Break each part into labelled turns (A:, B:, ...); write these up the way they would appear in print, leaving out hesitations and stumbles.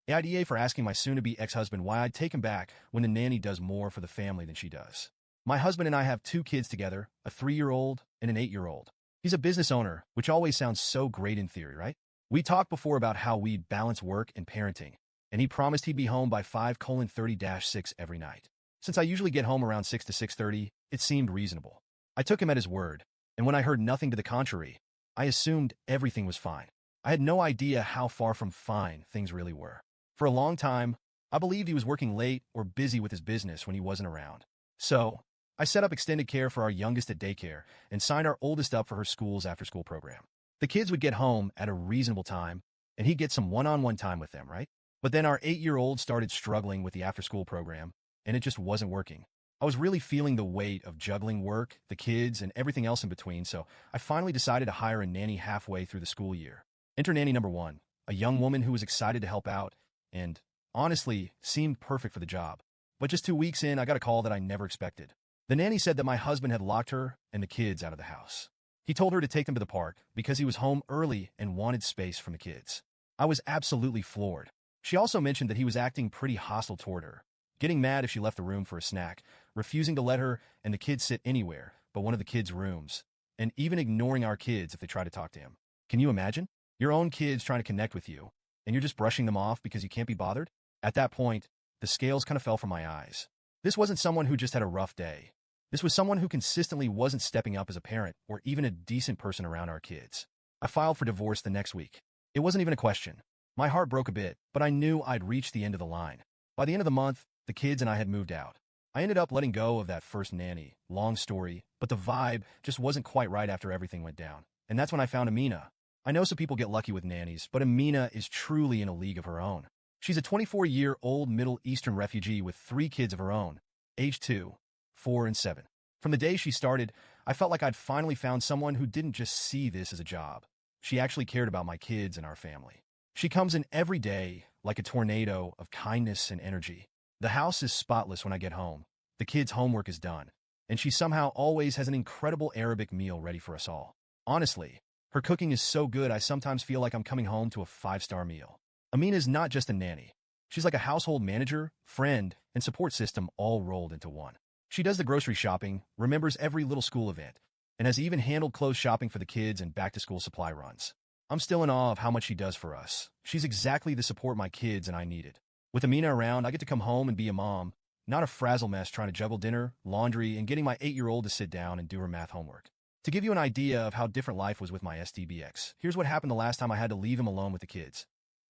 A: AITA for asking my soon-to-be ex-husband why I'd take him back when the nanny does more for the family than she does. My husband and I have 2 kids together, a 3-year-old and an 8-year-old. He's a business owner, which always sounds so great in theory, right? We talked before about how we'd balance work and parenting, and he promised he'd be home by 5:30-6 every night. Since I usually get home around 6 to 6:30, it seemed reasonable. I took him at his word, and when I heard nothing to the contrary, I assumed everything was fine. I had no idea how far from fine things really were. For a long time, I believed he was working late or busy with his business when he wasn't around. So, I set up extended care for our youngest at daycare and signed our oldest up for her school's after-school program. The kids would get home at a reasonable time, and he'd get some one-on-one time with them, right? But then our 8-year-old started struggling with the after-school program, and it just wasn't working. I was really feeling the weight of juggling work, the kids, and everything else in between, so I finally decided to hire a nanny halfway through the school year. Enter nanny number 1, a young woman who was excited to help out and, honestly, seemed perfect for the job. But just 2 weeks in, I got a call that I never expected. The nanny said that my husband had locked her and the kids out of the house. He told her to take them to the park because he was home early and wanted space from the kids. I was absolutely floored. She also mentioned that he was acting pretty hostile toward her, getting mad if she left the room for a snack, refusing to let her and the kids sit anywhere but one of the kids' rooms, and even ignoring our kids if they tried to talk to him. Can you imagine? Your own kids trying to connect with you, and you're just brushing them off because you can't be bothered? At that point, the scales kind of fell from my eyes. This wasn't someone who just had a rough day. This was someone who consistently wasn't stepping up as a parent or even a decent person around our kids. I filed for divorce the next week. It wasn't even a question. My heart broke a bit, but I knew I'd reached the end of the line. By the end of the month, the kids and I had moved out. I ended up letting go of that first nanny. Long story, but the vibe just wasn't quite right after everything went down. And that's when I found Amina. I know some people get lucky with nannies, but Amina is truly in a league of her own. She's a 24-year-old Middle Eastern refugee with 3 kids of her own, age 2, 4, and 7. From the day she started, I felt like I'd finally found someone who didn't just see this as a job. She actually cared about my kids and our family. She comes in every day like a tornado of kindness and energy. The house is spotless when I get home. The kids' homework is done. And she somehow always has an incredible Arabic meal ready for us all. Honestly, her cooking is so good I sometimes feel like I'm coming home to a 5-star meal. Amina is not just a nanny. She's like a household manager, friend, and support system all rolled into one. She does the grocery shopping, remembers every little school event, and has even handled clothes shopping for the kids and back-to-school supply runs. I'm still in awe of how much she does for us. She's exactly the support my kids and I needed. With Amina around, I get to come home and be a mom, not a frazzle mess trying to juggle dinner, laundry, and getting my 8-year-old to sit down and do her math homework. To give you an idea of how different life was with my SDBX, here's what happened the last time I had to leave him alone with the kids.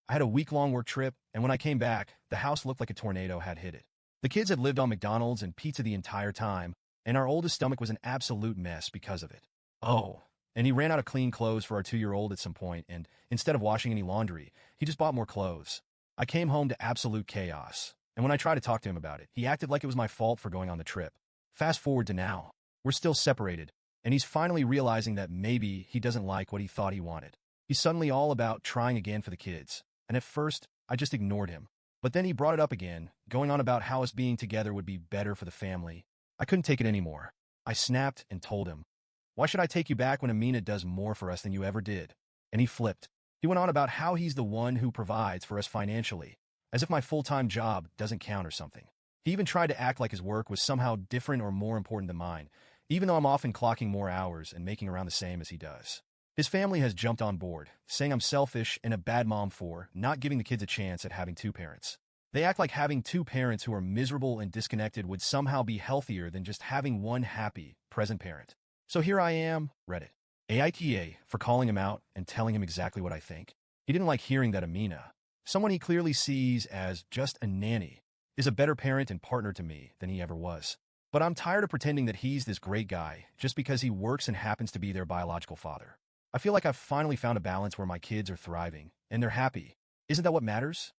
A: I had a week-long work trip, and when I came back, the house looked like a tornado had hit it. The kids had lived on McDonald's and pizza the entire time, and our oldest stomach was an absolute mess because of it. Oh, and he ran out of clean clothes for our 2-year-old at some point, and instead of washing any laundry, he just bought more clothes. I came home to absolute chaos, and when I tried to talk to him about it, he acted like it was my fault for going on the trip. Fast forward to now. We're still separated, and he's finally realizing that maybe he doesn't like what he thought he wanted. He's suddenly all about trying again for the kids. And at first, I just ignored him. But then he brought it up again, going on about how us being together would be better for the family. I couldn't take it anymore. I snapped and told him, "Why should I take you back when Amina does more for us than you ever did?" And he flipped. He went on about how he's the one who provides for us financially, as if my full-time job doesn't count or something. He even tried to act like his work was somehow different or more important than mine, even though I'm often clocking more hours and making around the same as he does. His family has jumped on board, saying I'm selfish and a bad mom for not giving the kids a chance at having 2 parents. They act like having 2 parents who are miserable and disconnected would somehow be healthier than just having one happy, present parent. So here I am, Reddit. AITA for calling him out and telling him exactly what I think. He didn't like hearing that Amina, someone he clearly sees as just a nanny, is a better parent and partner to me than he ever was. But I'm tired of pretending that he's this great guy just because he works and happens to be their biological father. I feel like I've finally found a balance where my kids are thriving, and they're happy. Isn't that what matters?